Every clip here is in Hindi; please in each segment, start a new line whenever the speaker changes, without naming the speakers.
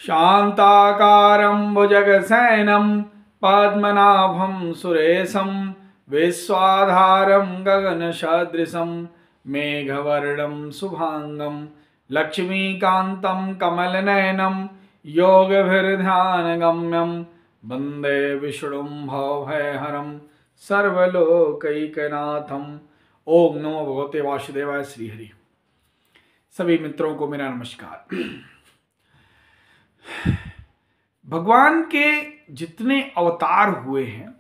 शांताकारं भुजगशयनं पद्मनाभं सुरेशं विश्वाधारं गगनसदृशं मेघवर्णं शुभांगं लक्ष्मीकान्तं कमलनयनं योगभिर्ध्यानगम्यं वन्दे विष्णुं भवभयहरं सर्वलोकैकनाथं। ओम नमो भगवते वासुदेवाय श्री हरि। सभी मित्रों को मेरा नमस्कार। भगवान के जितने अवतार हुए हैं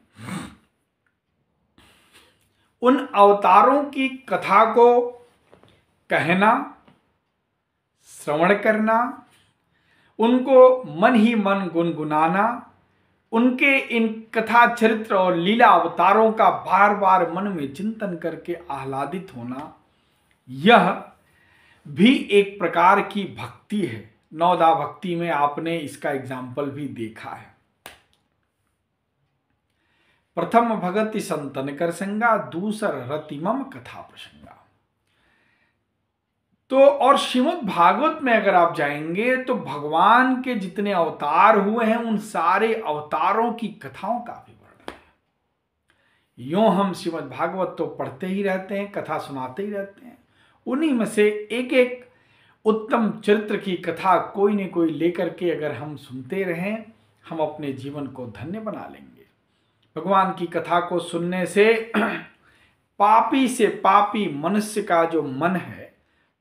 उन अवतारों की कथा को कहना, श्रवण करना, उनको मन ही मन गुनगुनाना, उनके इन कथा चरित्र और लीला अवतारों का बार बार मन में चिंतन करके आह्लादित होना, यह भी एक प्रकार की भक्ति है। नवदा भक्ति में आपने इसका एग्जाम्पल भी देखा है। प्रथम भगति संतन कर संगा, दूसर रतिमम कथा प्रसंगा। तो और श्रीमद् भागवत में अगर आप जाएंगे तो भगवान के जितने अवतार हुए हैं उन सारे अवतारों की कथाओं का भी वर्णन है। यूं हम श्रीमद् भागवत तो पढ़ते ही रहते हैं, कथा सुनाते ही रहते हैं, उन्हीं में से एक एक उत्तम चरित्र की कथा कोई न कोई लेकर के अगर हम सुनते रहें, हम अपने जीवन को धन्य बना लेंगे। भगवान की कथा को सुनने से पापी से पापी मनुष्य का जो मन है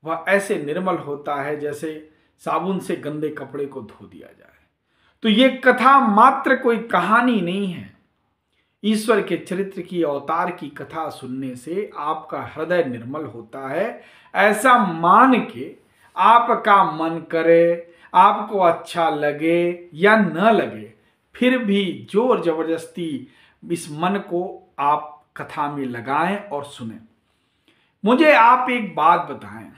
वह ऐसे निर्मल होता है जैसे साबुन से गंदे कपड़े को धो दिया जाए। तो ये कथा मात्र कोई कहानी नहीं है। ईश्वर के चरित्र की, अवतार की कथा सुनने से आपका हृदय निर्मल होता है। ऐसा मान के आपका मन करे, आपको अच्छा लगे या न लगे, फिर भी जोर जबरदस्ती इस मन को आप कथा में लगाएं और सुनें। मुझे आप एक बात बताएं,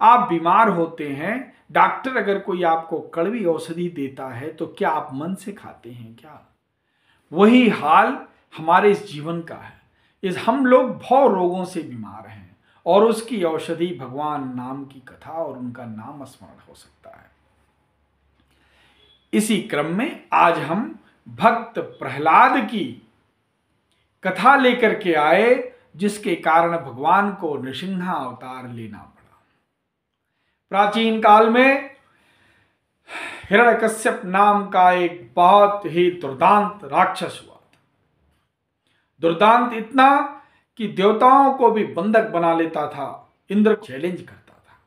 आप बीमार होते हैं, डॉक्टर अगर कोई आपको कड़वी औषधि देता है तो क्या आप मन से खाते हैं क्या? वही हाल हमारे इस जीवन का है। हम लोग भव रोगों से बीमार हैं और उसकी औषधि भगवान नाम की कथा और उनका नाम स्मरण हो सकता है। इसी क्रम में आज हम भक्त प्रहलाद की कथा लेकर के आए, जिसके कारण भगवान को नृसिंह अवतार लेना पड़ा। प्राचीन काल में हिरण्यकश्यप नाम का एक बहुत ही दुर्दांत राक्षस हुआ था। दुर्दांत इतना कि देवताओं को भी बंधक बना लेता था। इंद्र चैलेंज करता था।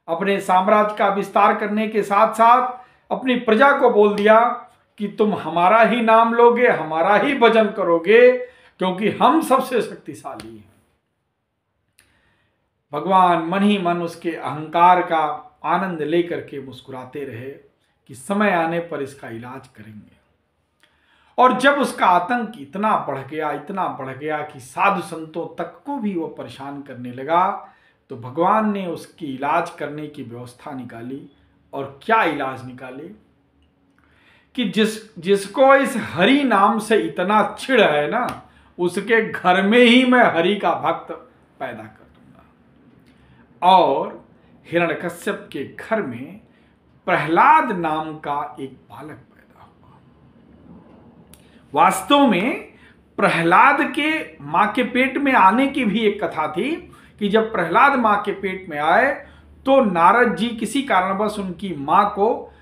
अपने साम्राज्य का विस्तार करने के साथ साथ अपनी प्रजा को बोल दिया कि तुम हमारा ही नाम लोगे, हमारा ही भजन करोगे, क्योंकि हम सबसे शक्तिशाली हैं। भगवान मन ही मन उसके अहंकार का आनंद लेकर के मुस्कुराते रहे कि समय आने पर इसका इलाज करेंगे। और जब उसका आतंक इतना बढ़ गया कि साधु संतों तक को भी वो परेशान करने लगा, तो भगवान ने उसकी इलाज करने की व्यवस्था निकाली। और क्या इलाज निकाले कि जिसको इस हरि नाम से इतना चिढ़ है ना, उसके घर में ही मैं हरि का भक्त पैदा कर दूंगा। और हिरण्यकश्यप के घर में प्रहलाद नाम का एक बालक पैदा हुआ। वास्तव में प्रहलाद के मां के पेट में आने की भी एक कथा थी कि जब प्रहलाद मां के पेट में आए तो नारद जी किसी कारणवश उनकी मां को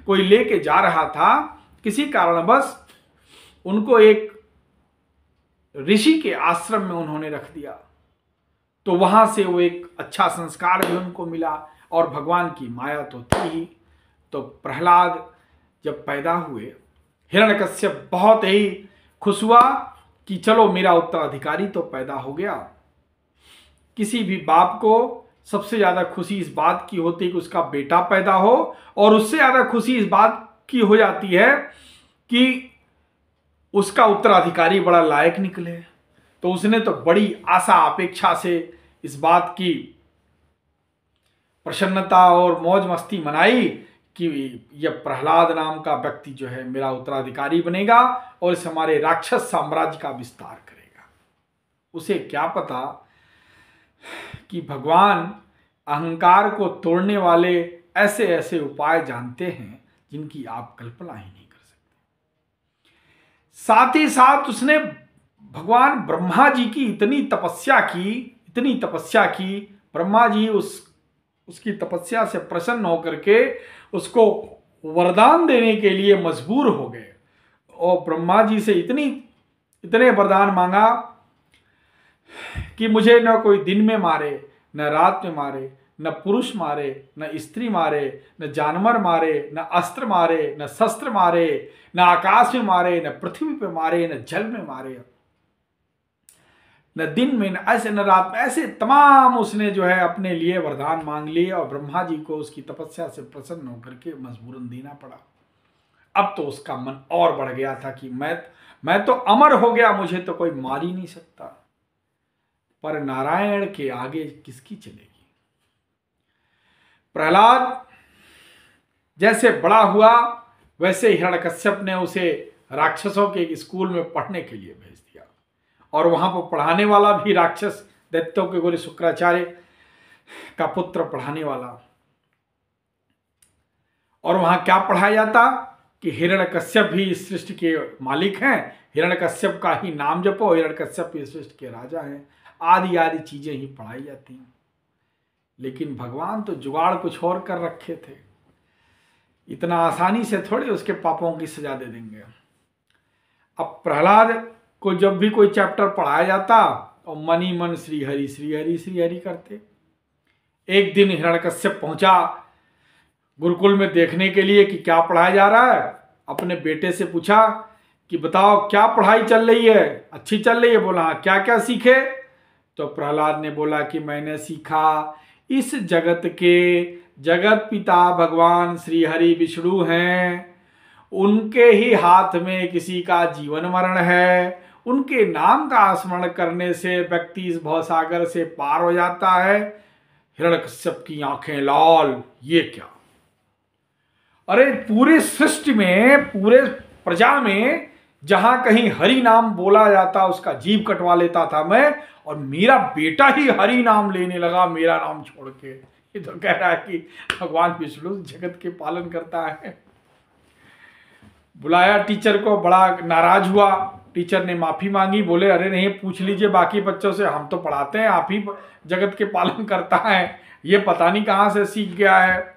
कोई लेके जा रहा था। किसी कारणवश उनको एक ऋषि के आश्रम में उन्होंने रख दिया। तो वहां से वो एक अच्छा संस्कार भी उनको मिला और भगवान की माया तो थी ही। तो प्रहलाद जब पैदा हुए, हिरण्यकश्यप बहुत ही खुश हुआ कि चलो मेरा उत्तराधिकारी तो पैदा हो गया। किसी भी बाप को सबसे ज्यादा खुशी इस बात की होती है कि उसका बेटा पैदा हो, और उससे ज्यादा खुशी इस बात की हो जाती है कि उसका उत्तराधिकारी बड़ा लायक निकले। तो उसने तो बड़ी आशा अपेक्षा से इस बात की प्रसन्नता और मौज मस्ती मनाई कि यह प्रहलाद नाम का व्यक्ति जो है मेरा उत्तराधिकारी बनेगा और इस हमारे राक्षस साम्राज्य का विस्तार करेगा। उसे क्या पता कि भगवान अहंकार को तोड़ने वाले ऐसे ऐसे उपाय जानते हैं जिनकी आप कल्पना ही नहीं कर सकते। साथ ही साथ उसने भगवान ब्रह्मा जी की इतनी तपस्या की, ब्रह्मा जी उसकी तपस्या से प्रसन्न होकर के उसको वरदान देने के लिए मजबूर हो गए और ब्रह्मा जी से इतने वरदान मांगा कि मुझे न कोई दिन में मारे, न रात में मारे, न पुरुष मारे, न स्त्री मारे, न जानवर मारे, न अस्त्र मारे, न शस्त्र मारे, न आकाश में मारे, न पृथ्वी पे मारे, न जल में मारे, न दिन में, न ऐसे न रात में, ऐसे तमाम उसने जो है अपने लिए वरदान मांग लिए और ब्रह्मा जी को उसकी तपस्या से प्रसन्न होकर के मजबूरन देना पड़ा। अब तो उसका मन और बढ़ गया था कि मैं तो अमर हो गया, मुझे तो कोई मार ही नहीं सकता। पर नारायण के आगे किसकी चलेगी। प्रहलाद जैसे बड़ा हुआ वैसे हिरण्यकश्यप ने उसे राक्षसों के एक स्कूल में पढ़ने के लिए भेज दिया और वहां पर पढ़ाने वाला भी राक्षस, दैत्यों के गुरु शुक्राचार्य का पुत्र पढ़ाने वाला। और वहां क्या पढ़ाया जाता कि हिरण्यकश्यप ही इस सृष्टि के मालिक हैं, हिरण्यकश्यप का ही नाम जपो, हिरण्यकश्यप इस सृष्टि के राजा हैं, आदि आदि चीजें ही पढ़ाई जाती हैं। लेकिन भगवान तो जुगाड़ कुछ और कर रखे थे, इतना आसानी से थोड़ी उसके पापों की सजा दे देंगे। अब प्रहलाद को जब भी कोई चैप्टर पढ़ाया जाता और मन ही मन श्री हरि श्री हरि श्री हरि करते। एक दिन हिरण्यकश्यप पहुंचा गुरुकुल में देखने के लिए कि क्या पढ़ाया जा रहा है। अपने बेटे से पूछा कि बताओ क्या पढ़ाई चल रही है, अच्छी चल रही है? बोला हाँ। क्या क्या सीखे? तो प्रहलाद ने बोला कि मैंने सीखा इस जगत के जगत पिता भगवान श्री हरि विष्णु हैं, उनके ही हाथ में किसी का जीवन मरण है, उनके नाम का स्मरण करने से व्यक्ति इस भवसागर से पार हो जाता है। हिरण्यकश्यप की आंखें लाल, ये क्या? अरे पूरे सृष्टि में, पूरे प्रजा में जहां कहीं हरि नाम बोला जाता उसका जीव कटवा लेता था मैं, और मेरा बेटा ही हरि नाम लेने लगा मेरा नाम छोड़ के। ये तो कह रहा है कि भगवान विष्णु जगत के पालन करता है। बुलाया टीचर को, बड़ा नाराज हुआ। टीचर ने माफी मांगी, बोले अरे नहीं, पूछ लीजिए बाकी बच्चों से, हम तो पढ़ाते हैं, आप ही जगत के पालन करता है, ये पता नहीं कहां से सीख गया है।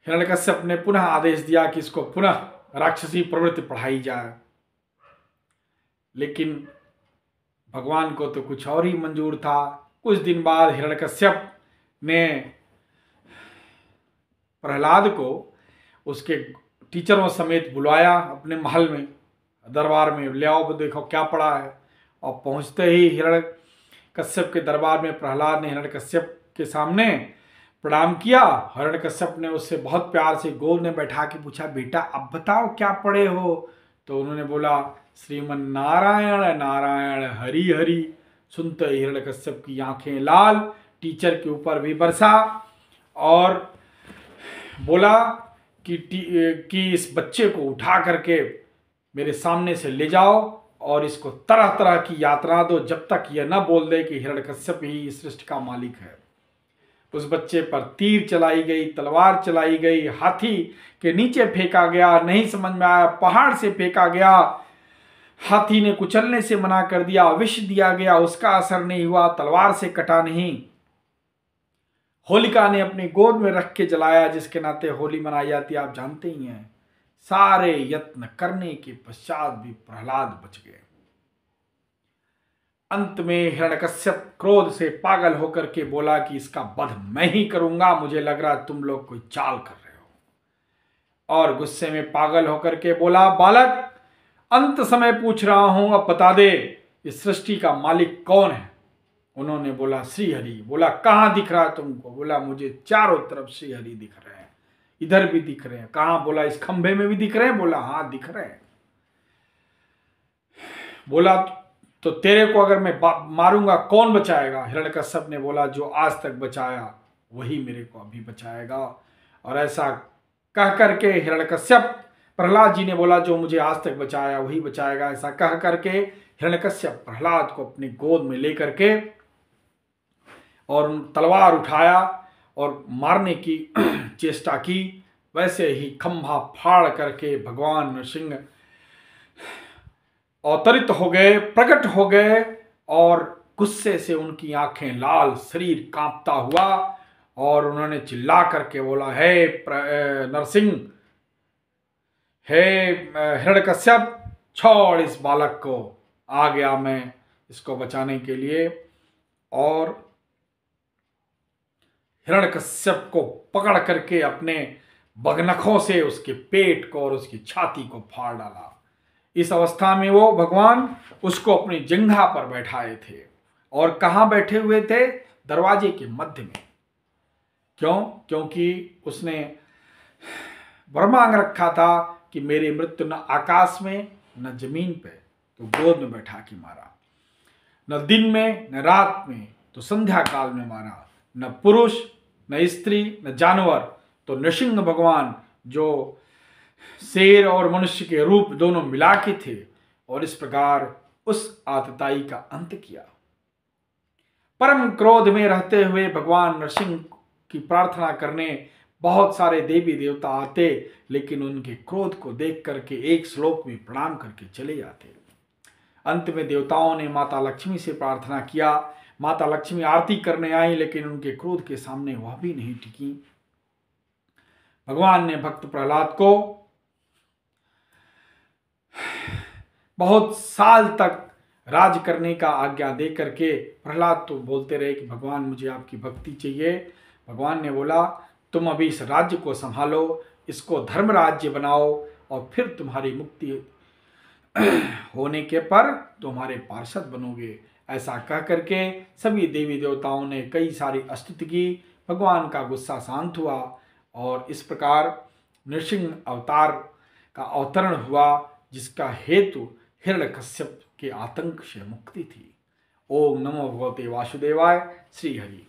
हिरण्यकश्यप ने पुनः आदेश दिया कि इसको पुनः राक्षसी प्रवृत्ति पढ़ाई जाए। लेकिन भगवान को तो कुछ और ही मंजूर था। कुछ दिन बाद हिरण्यकश्यप ने प्रहलाद को उसके टीचरों समेत बुलाया अपने महल में, दरबार में, ले आओ देखो क्या पढ़ा है। और पहुंचते ही हिरण्यकश्यप के दरबार में प्रहलाद ने हिरण्यकश्यप के सामने प्रणाम किया। हिरण्यकश्यप ने उससे बहुत प्यार से गोद में बैठा के पूछा, बेटा अब बताओ क्या पढ़े हो? तो उन्होंने बोला श्रीमन नारायण नारायण हरि हरि। सुनते हिरण्यकश्यप की आंखें लाल, टीचर के ऊपर भी बरसा और बोला कि इस बच्चे को उठा करके मेरे सामने से ले जाओ और इसको तरह तरह की यातना दो जब तक यह न बोल दे कि हिरण्यकश्यप ही इस सृष्टि का मालिक है। उस बच्चे पर तीर चलाई गई, तलवार चलाई गई, हाथी के नीचे फेंका गया, नहीं समझ में आया, पहाड़ से फेंका गया, हाथी ने कुचलने से मना कर दिया, विष दिया गया, उसका असर नहीं हुआ, तलवार से कटा नहीं। होलिका ने अपनी गोद में रख के जलाया, जिसके नाते होली मनाई जाती है, आप जानते ही हैं। सारे यत्न करने के पश्चात भी प्रहलाद बच गए। अंत में हिरण्यकश्यप क्रोध से पागल होकर के बोला कि इसका वध मैं ही करूंगा, मुझे लग रहा तुम लोग कोई चाल कर रहे हो। और गुस्से में पागल होकर के बोला, बालक अंत समय पूछ रहा हूं, अब बता दे इस सृष्टि का मालिक कौन है? उन्होंने बोला श्री हरि। बोला कहां दिख रहा है तुमको? बोला मुझे चारों तरफ श्री हरि दिख रहे हैं, इधर भी दिख रहे हैं। कहां? बोला इस खंभे में भी दिख रहे हैं। बोला हाँ दिख रहे हैं। बोला तो तेरे को अगर मैं मारूंगा कौन बचाएगा? हिरण्यकश्यप ने बोला जो आज तक बचाया वही मेरे को अभी बचाएगा। और ऐसा कह करके हिरण्यकश्यप, प्रहलाद जी ने बोला जो मुझे आज तक बचाया वही बचाएगा। ऐसा कह करके हिरण्यकश्यप प्रहलाद को अपनी गोद में लेकर के और तलवार उठाया और मारने की चेष्टा की। वैसे ही खंभा फाड़ करके भगवान नरसिंह अवतरित हो गए, प्रकट हो गए, और गुस्से से उनकी आंखें लाल, शरीर कांपता हुआ, और उन्होंने चिल्ला करके बोला, हे नरसिंह, हे हिरण्यकश्यप, छोड़ इस बालक को। आ गया मैं इसको बचाने के लिए। और हिरण्यकश्यप को पकड़ करके अपने बगनखों से उसके पेट को और उसकी छाती को फाड़ डाला। इस अवस्था में वो भगवान उसको अपनी जिंघा पर बैठाए थे। और कहाँ बैठे हुए थे? दरवाजे के मध्य में। क्यों? क्योंकि उसने वर मांग रखा था कि मेरी मृत्यु न आकाश में न जमीन पे, तो गोद में बैठा के मारा, न दिन में न रात में, तो संध्या काल में मारा, न पुरुष न स्त्री न जानवर, तो नृसिंह भगवान जो शेर और मनुष्य के रूप दोनों मिला के थे, और इस प्रकार उस आतताई का अंत किया। परम क्रोध में रहते हुए भगवान नरसिंह की प्रार्थना करने बहुत सारे देवी देवता आते, लेकिन उनके क्रोध को देख करके एक श्लोक में प्रणाम करके चले जाते। अंत में देवताओं ने माता लक्ष्मी से प्रार्थना किया। माता लक्ष्मी आरती करने आई, लेकिन उनके क्रोध के सामने वह भी नहीं टिकी। भगवान ने भक्त प्रहलाद को बहुत साल तक राज करने का आज्ञा दे करके, प्रहलाद तो बोलते रहे कि भगवान मुझे आपकी भक्ति चाहिए। भगवान ने बोला, तुम अभी इस राज्य को संभालो, इसको धर्म राज्य बनाओ, और फिर तुम्हारी मुक्ति होने के पर तुम्हारे पार्षद बनोगे। ऐसा कह करके सभी देवी देवताओं ने कई सारी स्तुति की। भगवान का गुस्सा शांत हुआ, और इस प्रकार नृसिंह अवतार का अवतरण हुआ, जिसका हेतु हिरण्यकश्यप के आतंक से मुक्ति थी। ओम नमो भगवते वासुदेवाय। श्री हरि।